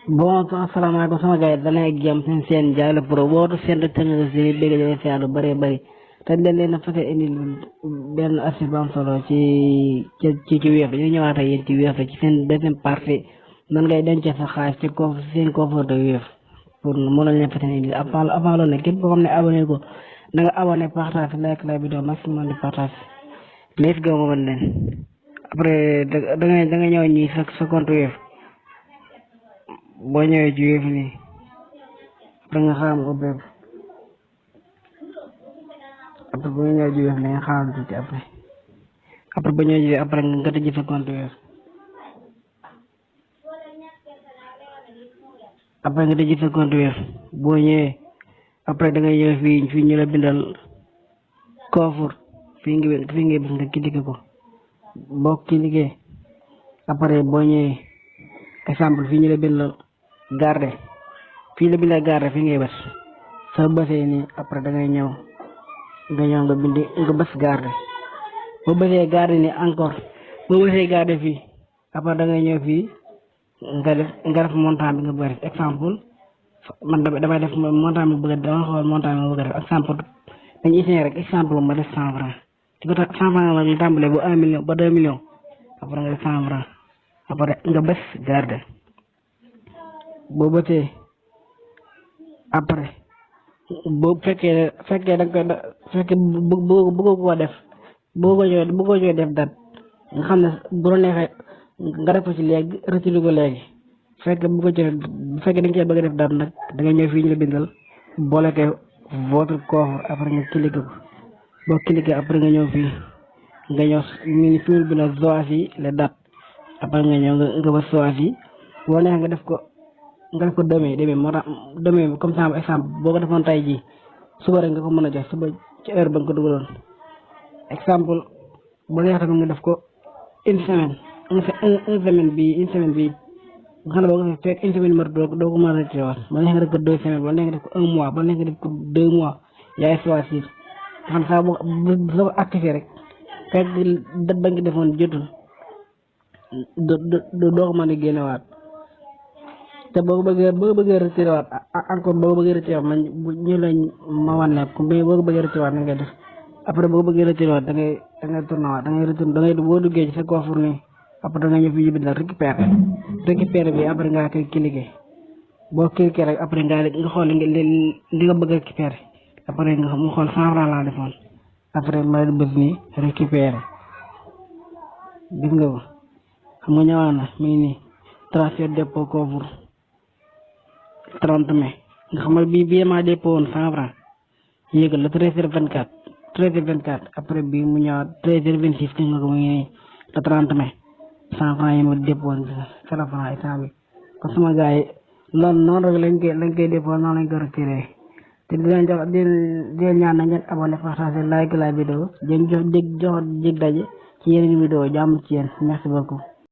bon asalaamaaleykum sama gars yi dalee ak jàmm seen Ndiaye la Pro wootu seen technologie bi bëgg dafa lu bëree bëri te dañ leen a fexe indi benn astuce bu am solo ci Wave dañu ñëwaat ak yéen ci Wave ci seen deuxième partie nan ngay dencee sa xaalis ci seen coffre de Wave pour mën a leen fexe indi avant loolu nag képp koo xam ne abonné ko na nga abonné partage like la vidéo maximum de partage let's go ma mën leen après da nga ñëw ñi sa compte Wave boo ñëwee ci Wave nii après nga xam ubbeeku après boo ñëwee ci Wave nii nga xam tuuti après boo ñëwee ci après nga tëj sa compte Wave après nga tëj sa compte Wave boo ñëwee après da ngay ñëw fii ñu la bindal coffre fii ngi bis nga cliquer ko boo cliquer après boo ñëwee exemple fii ñu la bindal garde fii la bindal garde fii ngay bës soo bësee nii après da ngay ñëw nga bindi nga bës garde boo bësee garde nii encore boo bësee garde fii après da ngay ñëw fii nga def montant bi nga bëgg a def exemple man damay def montant bi bëgg a dama xool montant bi nga bëgg a def exemple dañu essayer rek exemple ma def 100 francs ci ko tax 100 francs la ñu tàmbalee ba 1 million ba 2 millions après nga def 100 francs après nga bës garde boo bëtee après boo fekkee da nga fekkee bëggoo ko def bëggoo ñëw def dat nga xam ne bu la neexee nga def ko ci léegi retiré ko léegi fekkee bëggoo ci bu fekkee da nga cee bëgg a def dat nag da nga ñëw fii ñu la bindal boole ko votre coffre après nga cliqué ko boo cliqué après nga ñëw fii nga ñëw ñu fi bi la choisir les dates après nga ñëw nga ba choisir boo neexee nga def ko demee moo tax demee comme ça exemple boo ko defoon tey jii suba rek nga ko mën a jox suba ci heure ba nga ko dugaloon exemple bu neex tamit nga def ko une semaine une semaine bi nga xam ne boo ko fekk une semaine mar doo ko mën a retiré waat ba neex nga def ko 2 semaines ba neex nga def ko 1 mois ba neex nga def ko 2 mois yaay choisir nga xam saa boo ko activé rek fekk date ba nga defoon jotul doo ko mën a génnewaat te boo ko bëggee retiré waat encore boo ko bëggee retiré waat man ñu lañ ma wan ne mais boo ko bëggee retiré waat na ngay def après boo ko bëggee retiré waat da ngay tourné waat da ngay retourné da ngay boo duggee ci sa coffre nii après da nga ñëw fi ñu bindal récupérer bi après nga koy cliquer boo cliquer rek après nga xool li nga bëgg a récupérer après nga mu xool 100 francs laa defoon après ma bës nii récupérer gis nga ko xam nga ñëwaat na mi ngi nii transfert dépôt coffre 30 mai nga xam ne bii maa dépôt woon 100 francs yéegal la 13h24 après bii mu ñëwaat 13h26 gis nga ko mu ngi nii le 30 mai 100 francs yi ma dépôt woon 0 francs instant bi kon sama gars yi loolu noonu rek lañ koy dépôt noonu lañ ko retiré te di leen jox di leen ñaan na ngeen abonné partager like la vidéo di leen jox dig daje ci yeneen vidéo jàmm ci yéen merci beaucoup